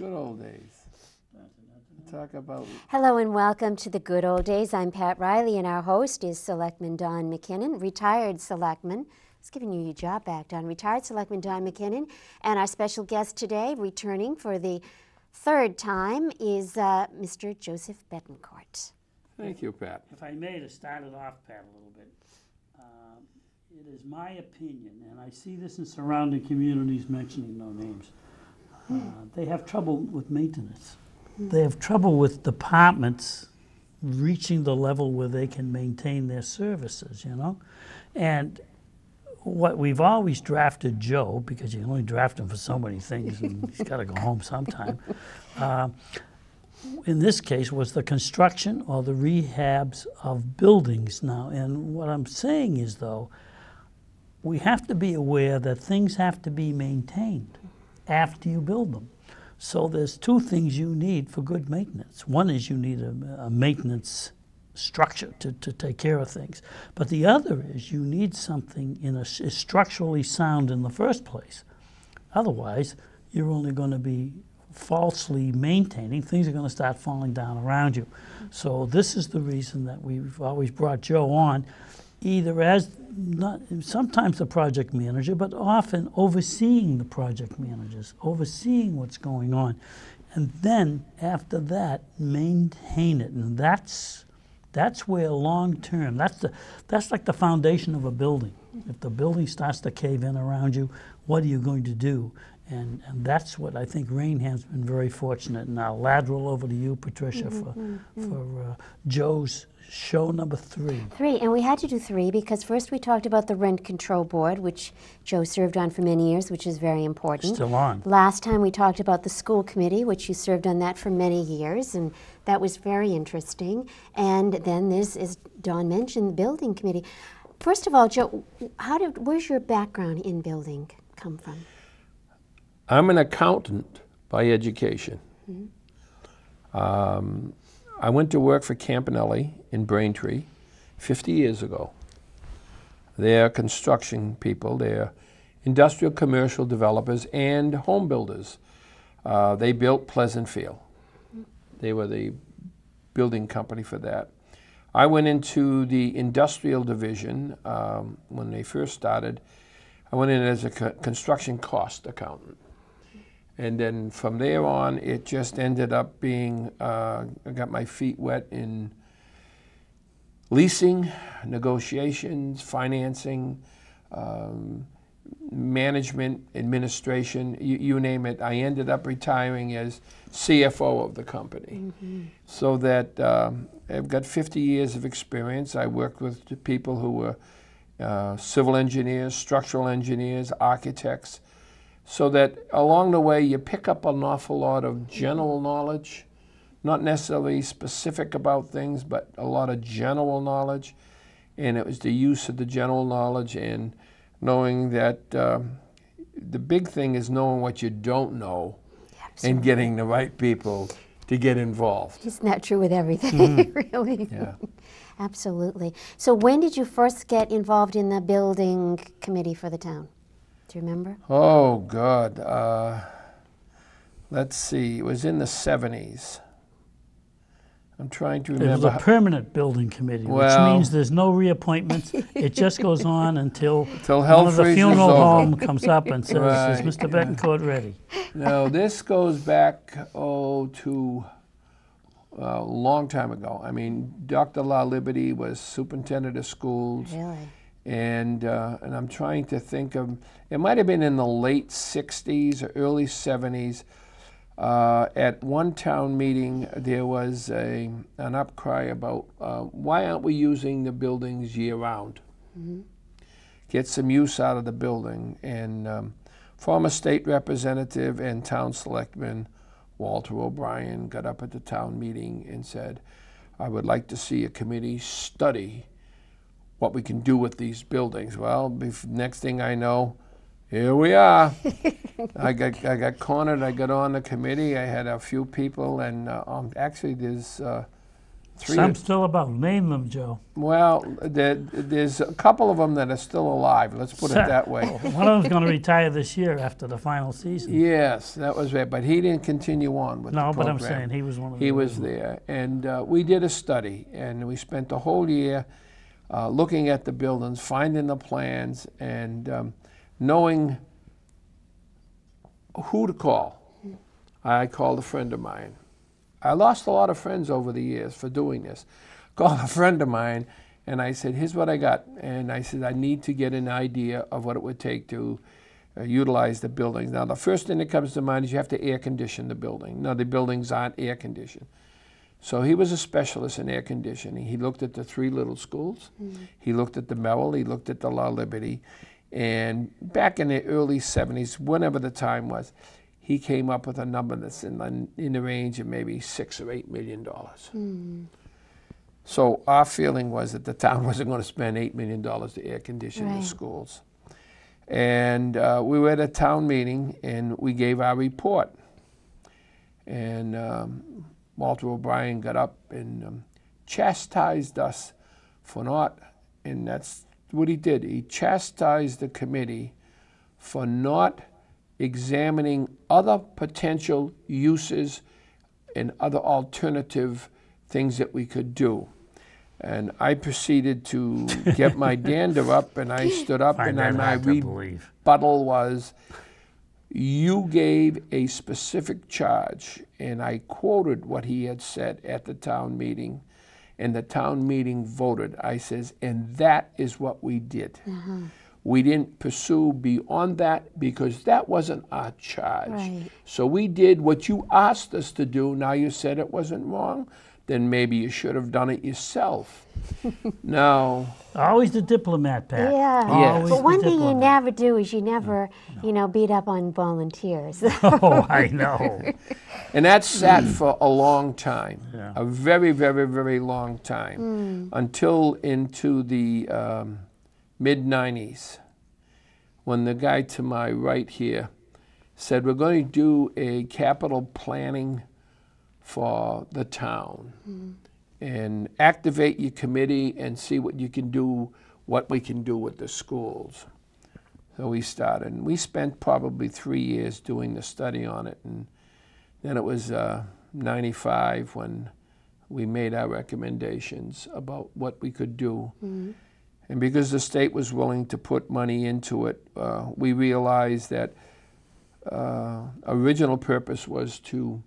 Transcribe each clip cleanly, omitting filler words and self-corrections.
Good old days. Talk about... Hello and welcome to the Good Old Days. I'm Pat Riley and our host is Selectman Don McKinnon, retired Selectman. It's giving you your job back, Don. Retired Selectman Don McKinnon. And our special guest today, returning for the third time, is Mr. Joseph Bettencourt. Thank you, Pat. If I may, to start it off, Pat, a little bit, it is my opinion, and I see this in surrounding communities, mentioning no names, they have trouble with maintenance. They have trouble with departments reaching the level where they can maintain their services, you know? And what we've always drafted Joe, because you can only draft him for so many things, and he's got to go home sometime, in this case was the construction or the rehabs of buildings now. And what I'm saying is, though, we have to be aware that things have to be maintained after you build them. So there's two things you need for good maintenance. One is you need a maintenance structure to take care of things. But the other is you need something is structurally sound in the first place. Otherwise, you're only going to be falsely maintaining. Things are going to start falling down around you. So this is the reason that we've always brought Joe on, either as sometimes the project manager, but often overseeing the project managers, overseeing what's going on. And then after that, maintain it. And that's where long-term, that's like the foundation of a building. If the building starts to cave in around you, what are you going to do? And that's what I think Raynham's been very fortunate. And I'll lateral over to you, Patricia, for Joe's show number 3. 3, and we had to do 3 because first we talked about the Rent Control Board, which Joe served on for many years, which is very important. Still on. Last time we talked about the school committee, which you served on that for many years, and that was very interesting. And then this, as Don mentioned, the building committee. First of all, Joe, where's your background in building come from? I'm an accountant by education. I went to work for Campanelli in Braintree 50 years ago. They're construction people, they're industrial commercial developers and home builders. They built Pleasantville. They were the building company for that. I went into the industrial division when they first started. I went in as a construction cost accountant. And then from there on, it just ended up being, I got my feet wet in leasing, negotiations, financing, management, administration, you name it. I ended up retiring as CFO of the company. So that I've got 50 years of experience. I worked with people who were civil engineers, structural engineers, architects, so that along the way you pick up an awful lot of general knowledge, not necessarily specific about things, but a lot of general knowledge. And it was the use of the general knowledge and knowing that the big thing is knowing what you don't know. Absolutely. And getting the right people to get involved. Isn't that true with everything, really? Yeah. Absolutely. So when did you first get involved in the building committee for the town? Do you remember? Oh, God. Let's see. It was in the 70s. I'm trying to remember. It was a permanent building committee, which means there's no reappointments. It just goes on until one of the funeral home comes up and says, is Mr. Bettencourt ready? No, this goes back, to a long time ago. I mean, Dr. La Liberty was superintendent of schools. Really? And I'm trying to think of, it might have been in the late 60s or early 70s. At one town meeting, there was an upcry about why aren't we using the buildings year-round? Get some use out of the building. And former state representative and town selectman Walter O'Brien got up at the town meeting and said, I would like to see a committee study what we can do with these buildings. Well, next thing I know, here we are. I got cornered. I got on the committee. I had a few people, and actually there's Some still about. Name them, Joe. Well, there's a couple of them that are still alive. Let's put it that way. One of them's going to retire this year after the final season. Yes, that was right. But he didn't continue on with the No, program. but I'm saying he was one of the He was original. there. And we did a study, and we spent the whole year looking at the buildings, finding the plans, and knowing who to call. I called a friend of mine. I lost a lot of friends over the years for doing this. Called a friend of mine, and I said, here's what I got. And I said, I need to get an idea of what it would take to utilize the buildings. Now, the first thing that comes to mind is you have to air condition the building. No, the buildings aren't air conditioned. So he was a specialist in air conditioning. He looked at the 3 little schools. He looked at the Merrill. He looked at the La Liberty. And back in the early 70s, whenever the time was, he came up with a number that's in the range of maybe $6 or $8 million. So our feeling was that the town wasn't going to spend $8 million to air condition the schools. And we were at a town meeting, and we gave our report. And Walter O'Brien got up and chastised us for not, and that's what he did. He chastised the committee for not examining other potential uses and other alternative things that we could do. And I proceeded to get my dander up, and I stood up, and my rebuttal was, you gave a specific charge, and I quoted what he had said at the town meeting, and the town meeting voted. I says, and that is what we did. We didn't pursue beyond that because that wasn't our charge. So we did what you asked us to do. Now you said it wasn't wrong, then maybe you should have done it yourself. No. Always the diplomat, Pat. Yeah. Yes. But one thing you never do is you never, you know, beat up on volunteers. Oh, I know. And that sat for a long time, a very, very, very long time, until into the mid-90s, when the guy to my right here said, we're going to do a capital planning for the town and activate your committee and see what you can do, what we can do with the schools. So we started, and we spent probably 3 years doing the study on it, and then it was 95 when we made our recommendations about what we could do. And because the state was willing to put money into it, we realized that original purpose was to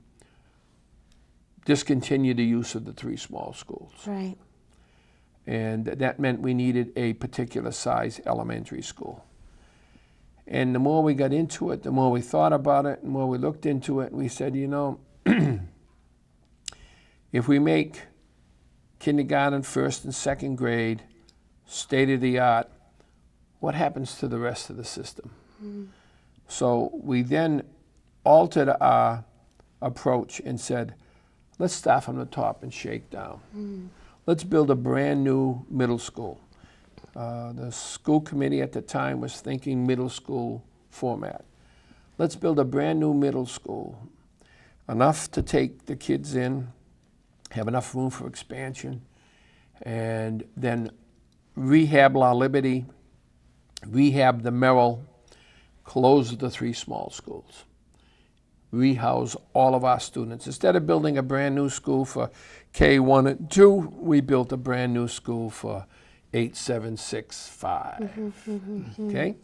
discontinue the use of the 3 small schools. Right. And that meant we needed a particular size elementary school. And the more we got into it, the more we thought about it, the more we looked into it, we said, you know, if we make kindergarten, 1st and 2nd grade state-of-the-art, what happens to the rest of the system? So we then altered our approach and said, let's start from the top and shake down. Let's build a brand new middle school. The school committee at the time was thinking middle school format. Let's build a brand new middle school, enough to take the kids in, have enough room for expansion, and then rehab La Liberty, rehab the Merrill, close the 3 small schools, rehouse all of our students. Instead of building a brand new school for K1 and 2, we built a brand new school for 8, 7, 6, 5. Okay?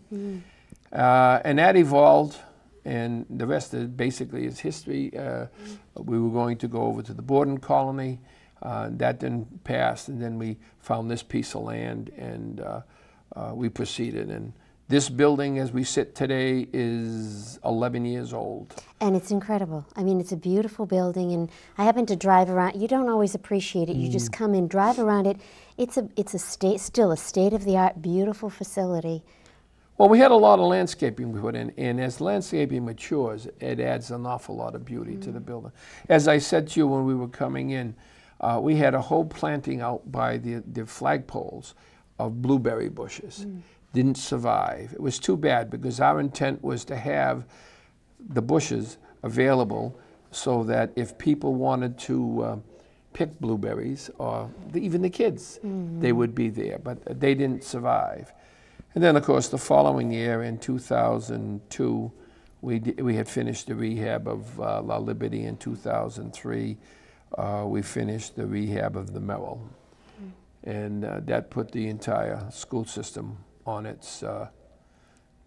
And that evolved, and the rest of it basically is history. We were going to go over to the Borden colony. That didn't pass, and then we found this piece of land, and we proceeded. And this building, as we sit today, is 11 years old. And it's incredible. I mean, it's a beautiful building, and I happen to drive around. You don't always appreciate it. You just come in, drive around it. It's still a state-of-the-art, beautiful facility. Well, we had a lot of landscaping we put in, and as landscaping matures, it adds an awful lot of beauty to the building. As I said to you when we were coming in, we had a whole planting out by the flagpoles of blueberry bushes. Didn't survive. It was too bad because our intent was to have the bushes available so that if people wanted to pick blueberries, or even the kids, they would be there, but they didn't survive. And then, of course, the following year in 2002, we had finished the rehab of La Liberty. In 2003, we finished the rehab of the Merrill. And that put the entire school system on its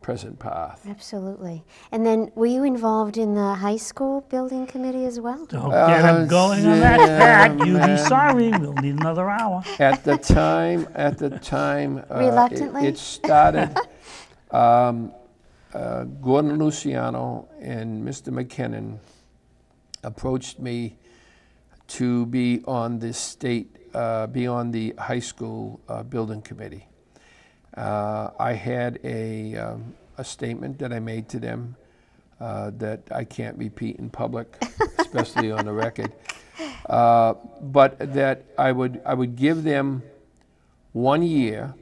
present path. Absolutely. And then were you involved in the high school building committee as well? Don't get him going on that track. You'd be sorry. We'll need another hour. At the time, Reluctantly? it started. Gordon Luciano and Mr. McKinnon approached me to be on the be on the high school building committee. I had a statement that I made to them that I can't repeat in public, especially on the record, but that I would give them 1 year,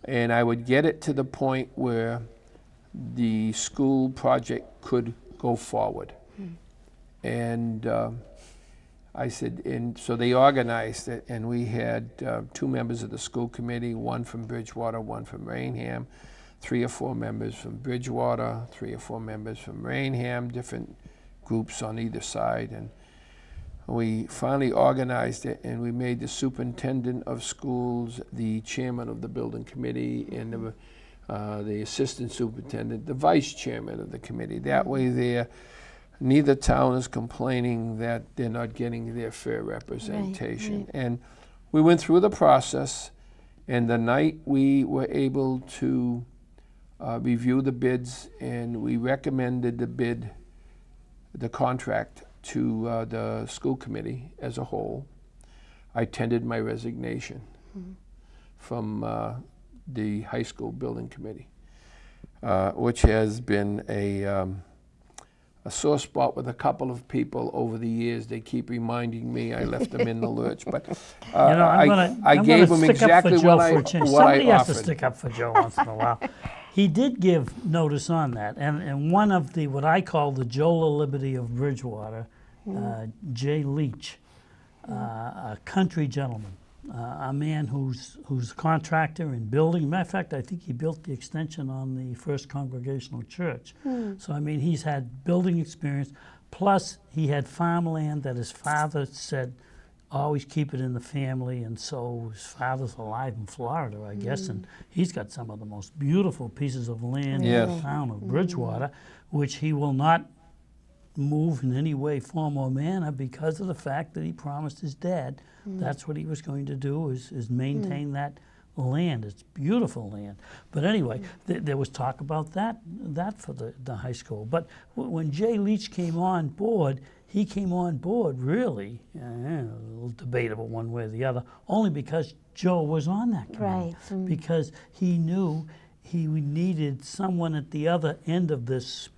and I would get it to the point where the school project could go forward. And I said, and so they organized it, and we had 2 members of the school committee, 1 from Bridgewater, 1 from Raynham, 3 or 4 members from Bridgewater, 3 or 4 members from Raynham, different groups on either side. And we finally organized it, and we made the superintendent of schools the chairman of the building committee, and the assistant superintendent the vice chairman of the committee. That way neither town is complaining that they're not getting their fair representation. Right. And we went through the process, and the night we were able to review the bids, and we recommended the contract to the school committee as a whole, I tendered my resignation from the high school building committee, which has been a sore spot with a couple of people over the years. They keep reminding me I left them in the lurch, but I gave them exactly what I offered. Somebody has to stick up for Joe once in a while. He did give notice on that, and one of the, what I call the Joe Liberty of Bridgewater, Jay Leach, a country gentleman, a man who's a contractor in building. Matter of fact, I think he built the extension on the First Congregational Church. So I mean, he's had building experience, plus he had farmland that his father said, always keep it in the family, and so his father's alive in Florida, I guess, and he's got some of the most beautiful pieces of land in the town of Bridgewater, which he will not move in any way, form, or manner because of the fact that he promised his dad that's what he was going to do, is maintain that land. It's beautiful land. But anyway, there was talk about that for the high school. But when Jay Leach came on board, he came on board really, a little debatable one way or the other, only because Joe was on that committee. Right. Because he knew he needed someone at the other end of this,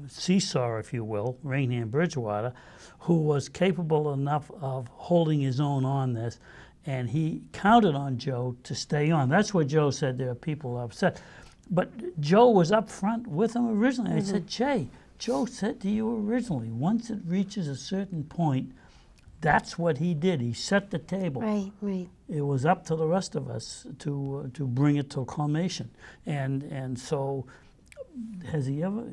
seesaw, if you will, Raynham Bridgewater, who was capable enough of holding his own on this, and he counted on Joe to stay on. That's what Joe said. There are people upset. But Joe was up front with him originally. I said, Jay, Joe said to you originally, once it reaches a certain point, that's what he did. He set the table. Right, right. It was up to the rest of us to bring it to culmination. And so, has he ever?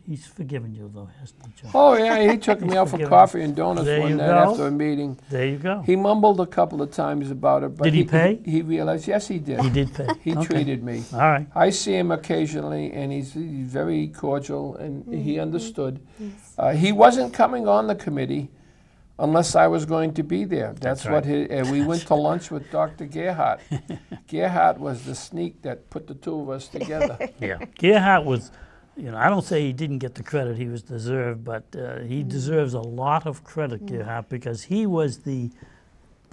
He's forgiven you though, hasn't he, Joe? Oh yeah, he took me out for coffee and donuts There one you night go. after a meeting. There you go. He mumbled a couple of times about it, but Did he pay? He realized, yes, he did. He did pay. He Okay. treated me. All right. I see him occasionally, and he's very cordial, and he understood. He wasn't coming on the committee unless I was going to be there. That's right. what we went to lunch with Dr. Gerhardt. Gerhardt was the sneak that put the two of us together. Yeah. Gerhardt was, I don't say he didn't get the credit he was deserved, but he deserves a lot of credit, Gerhardt, because he was the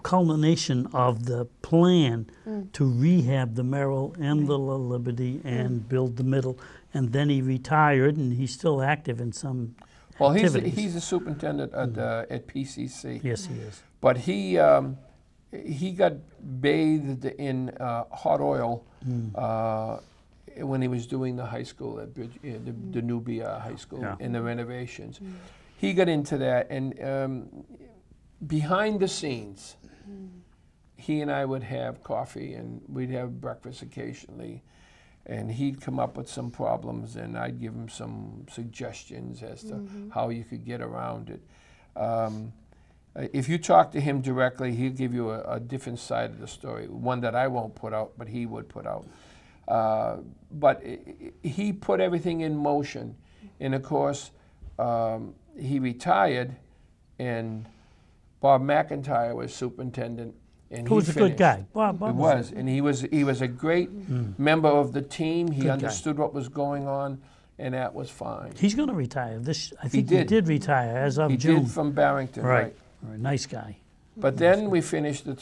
culmination of the plan to rehab the Merrill and the La Liberty and build the middle. And then he retired, and he's still active in some activities. He's a superintendent at PCC. Yes, he is. But he got bathed in hot oil when he was doing the high school at the new BR High School in the renovations. He got into that, and behind the scenes, he and I would have coffee and we'd have breakfast occasionally. And he'd come up with some problems, and I'd give him some suggestions as to how you could get around it. If you talk to him directly, he'll give you a different side of the story, one that I won't put out, but he would put out. But he put everything in motion. And of course, he retired, and Bob McIntyre was superintendent. And Who was a good guy. Bob he was, and he was a great member of the team. He Good understood what was going on, and that was fine. He's going to retire. I think he did retire as of June. He did from Barrington, right. Right. Nice guy. But then we finished the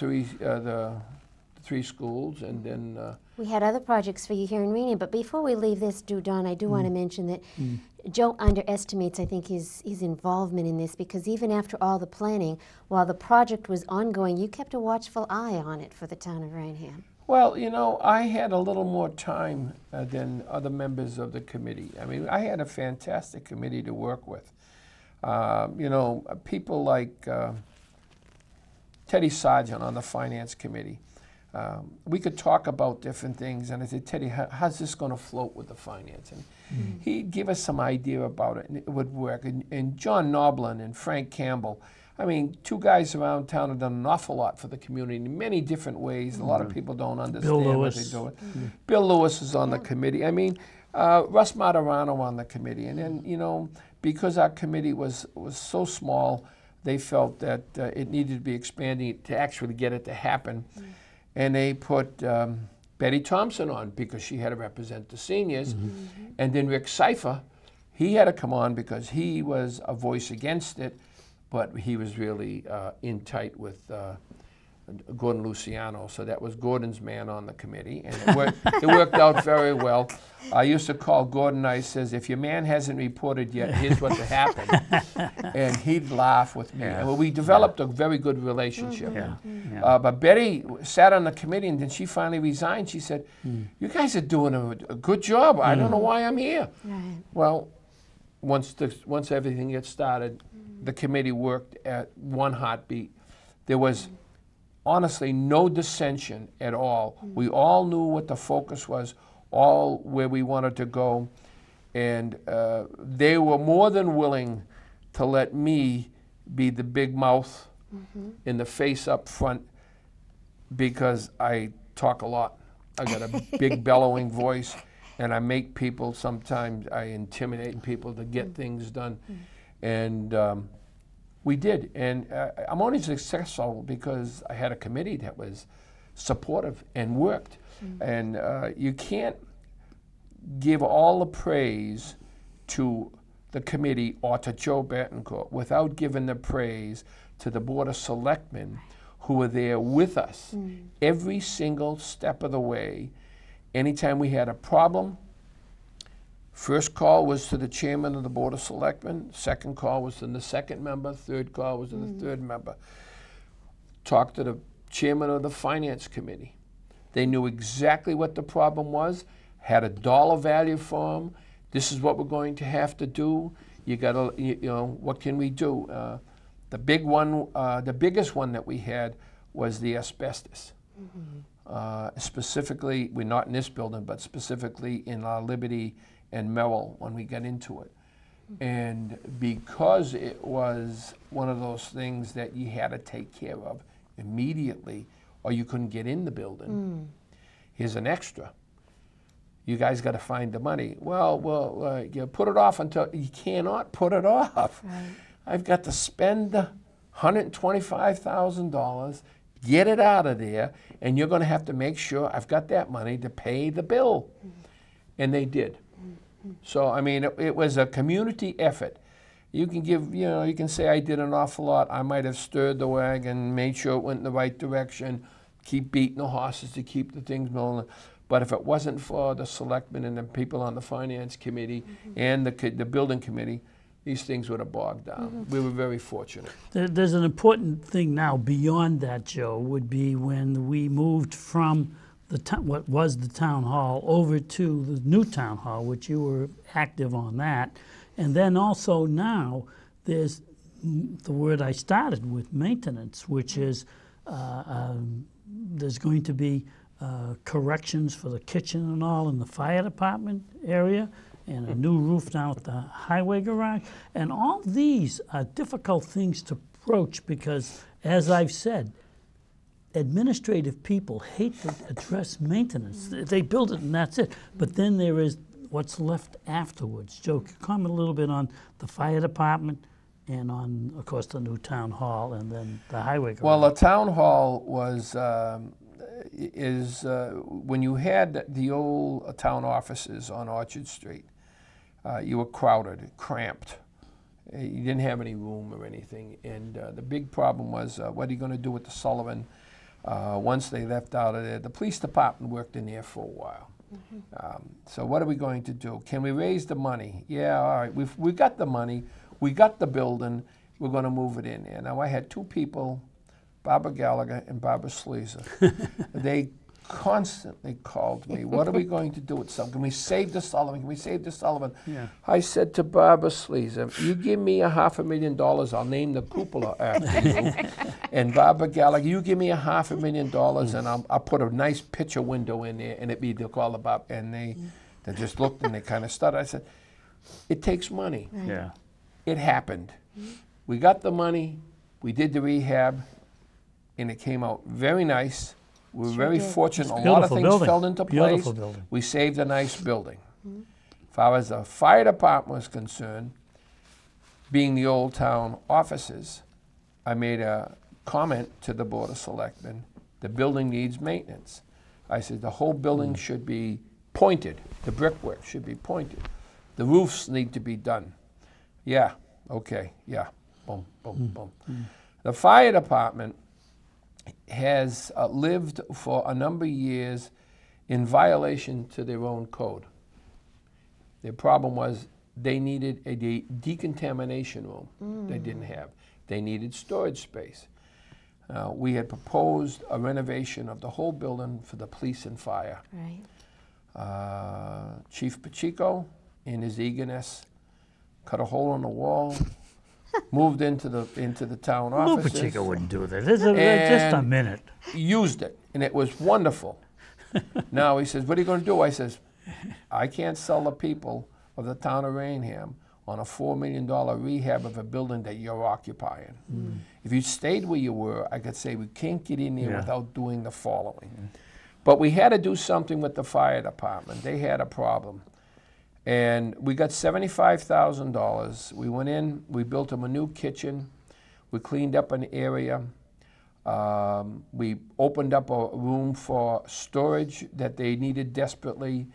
three schools, and then We had other projects for you here in Raynham, but before we leave this, Don, I do want to mention that Joe underestimates, I think, his involvement in this, because even after all the planning, while the project was ongoing, you kept a watchful eye on it for the town of Raynham. well, you know, I had a little more time than other members of the committee. I mean, I had a fantastic committee to work with. You know, people like Teddy Sargent on the finance committee. We could talk about different things, and I said, Teddy, how's this going to float with the finance? And he'd give us some idea about it, and it would work. And John Noblin and Frank Campbell, I mean, two guys around town have done an awful lot for the community in many different ways. A lot of people don't understand what they do. Bill Lewis is on the committee. I mean, Russ Martirano on the committee. And then, you know, because our committee was so small, they felt that it needed to be expanding to actually get it to happen. And they put Betty Thompson on because she had to represent the seniors. And then Rick Seifer, he had to come on because he was a voice against it, but he was really in tight with Gordon Luciano. So that was Gordon's man on the committee, and it worked out very well. I used to call Gordon, I says, if your man hasn't reported yet, here's what happened. And he'd laugh with me. And we developed a very good relationship. But Betty sat on the committee, and then she finally resigned. She said, you guys are doing a good job. I don't know why I'm here. Right. Well, once everything gets started, the committee worked at one heartbeat. There was honestly no dissension at all. We all knew what the focus was, all where we wanted to go, and they were more than willing to let me be the big mouth in the face up front, because I talk a lot. I got a big bellowing voice, and I make people, sometimes I intimidate people to get things done. And we did, and I'm only successful because I had a committee that was supportive and worked. And you can't give all the praise to the committee or to Joe Bettencourt without giving the praise to the Board of Selectmen who were there with us every single step of the way. Anytime we had a problem, first call was to the chairman of the Board of Selectmen, second call was to the second member, third call was to the third member. Talked to the chairman of the finance committee. They knew exactly what the problem was, had a dollar value for them. This is what we're going to have to do. You gotta, you know, what can we do? The biggest one that we had was the asbestos. Specifically, we're not in this building, but specifically in our Liberty and Merrill when we got into it. And because it was one of those things that you had to take care of immediately or you couldn't get in the building, here's an extra. You guys got to find the money. Well, you put it off until, you cannot put it off. Right. I've got to spend $125,000, get it out of there, and you're going to have to make sure I've got that money to pay the bill. And they did. So, I mean, it was a community effort. You can give, you know, you can say I did an awful lot. I might have stirred the wagon, made sure it went in the right direction, keep beating the horses to keep the things moving. But if it wasn't for the selectmen and the people on the finance committee and the building committee, these things would have bogged down. We were very fortunate. There's an important thing now beyond that, Joe, would be when we moved from what was the town hall over to the new town hall, which you were active on that. And then also now there's the word I started with, maintenance, which is there's going to be corrections for the kitchen and all in the fire department area, and a new roof down at the highway garage. And all these are difficult things to approach because, as I've said, administrative people hate to address maintenance. They build it and that's it. But then there is what's left afterwards. Joe, comment a little bit on the fire department and on, of course, the new town hall and then the highway garage. Well, the town hall was, when you had the old town offices on Orchard Street, you were crowded, cramped. You didn't have any room or anything. And the big problem was, what are you going to do with the Sullivan once they left out of there? The police department worked in there for a while. So what are we going to do? Can we raise the money? Yeah, all right, we've got the money. We got the building. We're going to move it in there. Now, I had two people, Barbara Gallagher and Barbara Sleazer. They constantly called me, what are we going to do with something? Can we save the Sullivan? Can we save the Sullivan? Yeah. I said to Barbara Sleazer, you give me $500,000, I'll name the cupola after you. And Barbara Gallagher, you give me $500,000 and I'll put a nice picture window in there and it'd be, they'll call the Bob. And they just looked and they kind of stuttered. I said, it takes money. Right. Yeah. It happened. We got the money, we did the rehab, and it came out very nice. We were very fortunate. A lot of things fell into place. Beautiful building. We saved a nice building. As far as the fire department was concerned, being the old town offices, I made a comment to the Board of Selectmen, the building needs maintenance. I said the whole building should be pointed. The brickwork should be pointed. The roofs need to be done. Yeah, okay, yeah, boom, boom, boom. The fire department has lived for a number of years in violation to their own code. Their problem was they needed a decontamination room they didn't have. They needed storage space. We had proposed a renovation of the whole building for the police and fire. Right. Chief Pacheco, in his eagerness, cut a hole in the wall, moved into the town offices. Pacheco wouldn't do that. Just a minute. Used it, and it was wonderful. Now he says, what are you going to do? I says, I can't sell the people of the town of Raynham on a $4 million rehab of a building that you're occupying. If you stayed where you were, I could say we can't get in there without doing the following. But we had to do something with the fire department. They had a problem. And we got $75,000. We went in, we built them a new kitchen. We cleaned up an area. We opened up a room for storage that they needed desperately.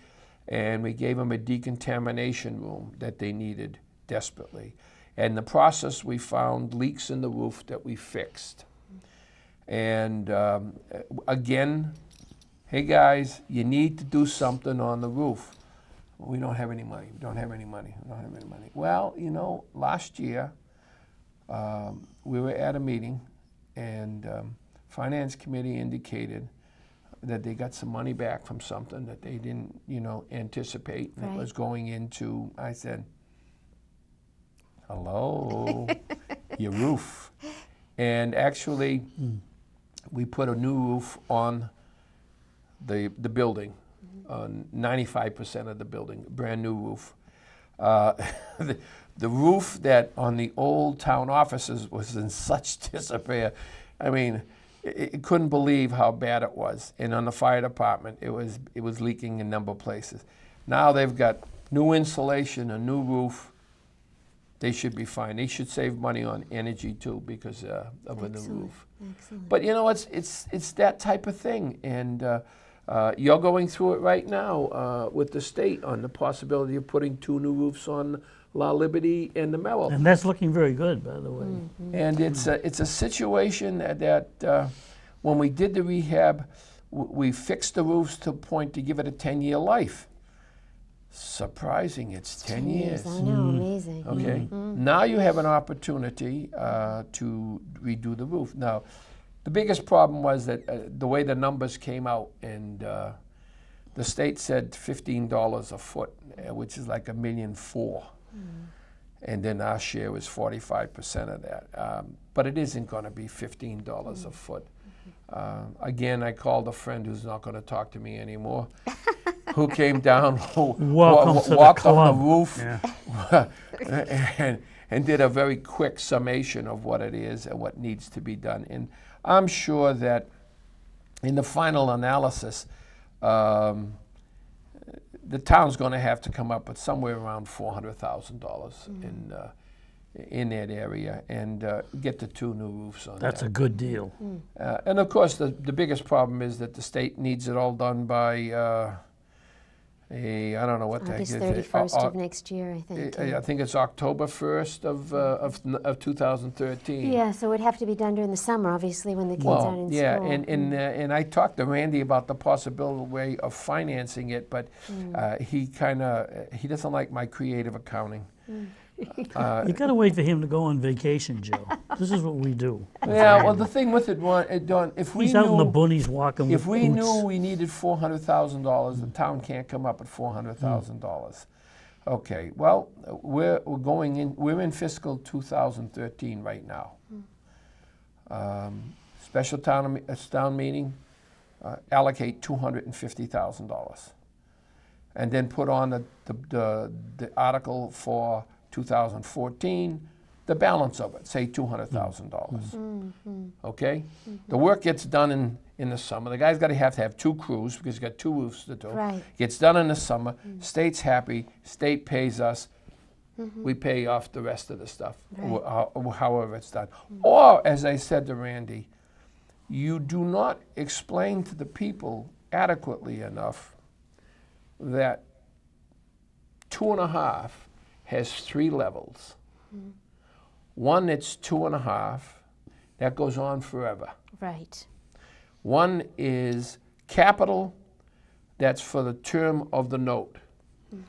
And we gave them a decontamination room that they needed desperately. And in the process, we found leaks in the roof that we fixed. And again, hey guys, you need to do something on the roof. We don't have any money. We don't have any money. We don't have any money. Well, you know, last year we were at a meeting, and Finance Committee indicated that they got some money back from something that they didn't, you know, anticipate. And it was going into, I said, hello, your roof. And actually, we put a new roof on the building. 95% of the building, brand new roof. The roof that on the old town offices was in such disrepair. I mean, it couldn't believe how bad it was. And on the fire department, it was leaking in a number of places. Now they've got new insulation, a new roof. They should be fine. They should save money on energy too because of a new roof. Excellent. But you know, it's that type of thing. And you're going through it right now with the state on the possibility of putting 2 new roofs on La Liberty and the Mellow. And that's looking very good, by the way. And it's a situation that when we did the rehab, we fixed the roofs to a point to give it a 10-year life. Surprising, it's 10 years. I know, amazing. Okay, now you have an opportunity to redo the roof. Now, the biggest problem was that the way the numbers came out, and the state said $15 a foot, which is like $1.4 million. and then our share was 45% of that. But it isn't going to be $15 a foot. Again, I called a friend who's not going to talk to me anymore, who came down, walked on the roof, and did a very quick summation of what it is and what needs to be done. And I'm sure that in the final analysis, the town's going to have to come up with somewhere around $400,000 in that area and get the 2 new roofs on. That's a good deal. And of course, the biggest problem is that the state needs it all done by I don't know what the heck August is it. 31st of next year, I think. I think it's October 1st of 2013. Yeah, so it would have to be done during the summer, obviously, when the kids aren't in yeah, school. and I talked to Randy about the possible way of financing it, but he doesn't like my creative accounting. You got to wait for him to go on vacation, Joe. This is what we do. Yeah, well, the thing with it, Don, if we He's out in the boonies walking with if we boots. knew we needed $400,000, the town can't come up with $400,000. Okay, well, we're in fiscal 2013 right now. Special town meeting, allocate $250,000, and then put on the article for 2014, the balance of it, say $200,000. Okay, the work gets done in the summer. The guy's got to have 2 crews because he's got 2 roofs to do. Right. Gets done in the summer. State's happy. State pays us. We pay off the rest of the stuff, however it's done. Or, as I said to Randy, you do not explain to the people adequately enough that 2.5 has 3 levels. One, it's 2.5, that goes on forever. Right. One is capital, that's for the term of the note.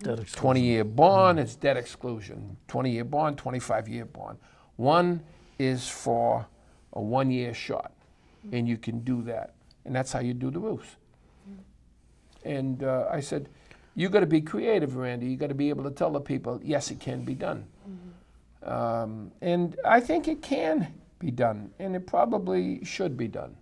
20-year bond, it's debt exclusion. 20-year bond, 25-year bond. One is for a 1-year shot, and you can do that. And that's how you do the roofs. And I said, you got to be creative, Randy. You got to be able to tell the people, yes, it can be done. And I think it can be done, and it probably should be done.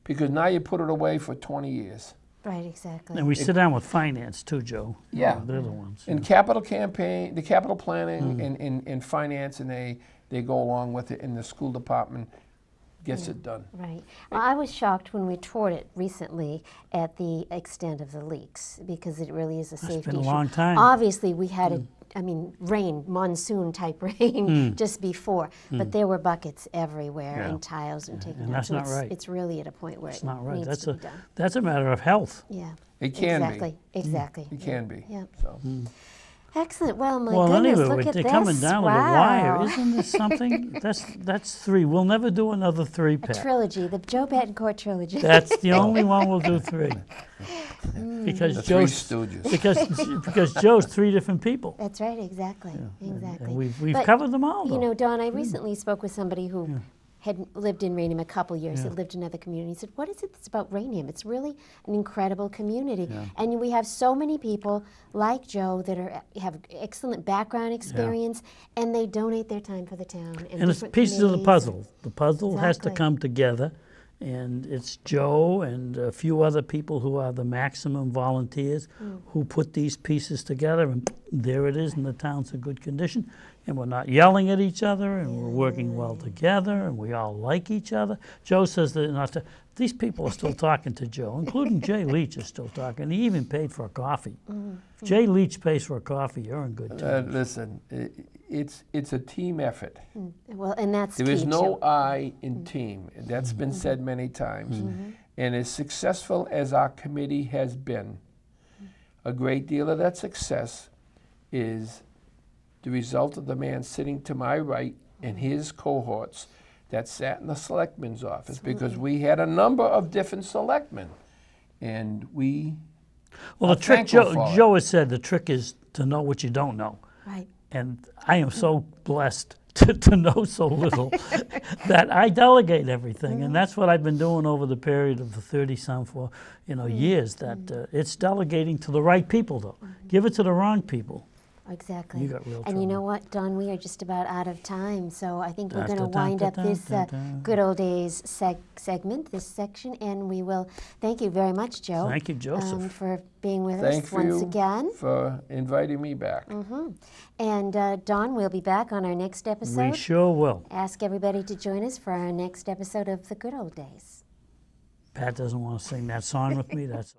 Because now you put it away for 20 years. Right, exactly. And we sit down with finance too, Joe. Yeah. They're the ones. And capital campaign, the capital planning and finance, and they go along with it, and the school department gets it done. Right. Well, I was shocked when we toured it recently at the extent of the leaks, because it really is a safety issue. It's been a long time. Obviously, we had rain, monsoon type rain just before, but there were buckets everywhere and tiles and taking and that's not right. It's really at a point where It's not right. needs to be done. That's a matter of health. Yeah. It can exactly. be. Exactly. It can be. Yeah. So. Excellent. Well, my Well, goodness, anyway, look at they're this. coming down Wow. to the wire. Isn't this something? That's 3. We'll never do another 3, A Pat. trilogy, the Joe Bettencourt trilogy. That's the only one we'll do 3. Because The Joe's 3 Stooges. because Joe's 3 different people. That's right, exactly. Exactly. And we've But, covered them all. You Though. know, Dawn, I recently spoke with somebody who had lived in Raynham a couple years, had lived in other communities. He said, what is it that's about Raynham? It's really an incredible community. And we have so many people like Joe that have excellent background experience, and they donate their time for the town. And it's different pieces of the committees. puzzle. The puzzle has to Exactly. come together, and it's Joe and a few other people who are the maximum volunteers who put these pieces together, and there it is, and the town's in good condition. And we're not yelling at each other, and we're working well together, and we all like each other. Joe says that not to, these people are still talking to Joe, including Jay Leach is still talking. He even paid for a coffee. If Jay Leach pays for a coffee, you're in good terms. Listen, it's a team effort. Well, and that's There is key, no too. I in team. That's been said many times. And as successful as our committee has been, a great deal of that success is the result of the man sitting to my right and his cohorts that sat in the selectman's office, because we had a number of different selectmen, and we Well, are the trick, thankful for it. Joe has said, the trick is to know what you don't know. Right. And I am so blessed to know so little that I delegate everything. And that's what I've been doing over the period of the 30-some years, that it's delegating to the right people, though. Give it to the wrong people. Exactly. You got real And you know trouble. what, Don, we are just about out of time, so I think we're going to Da-da-da, wind up this da-da-da. Good Old Days segment, this section, and we will thank you very much, Joe. Thank you, Joseph. For being with Thank us once you again. for inviting me back. And Don, we'll be back on our next episode. We sure will. Ask everybody to join us for our next episode of The Good Old Days. Pat doesn't want to sing that song with me. That's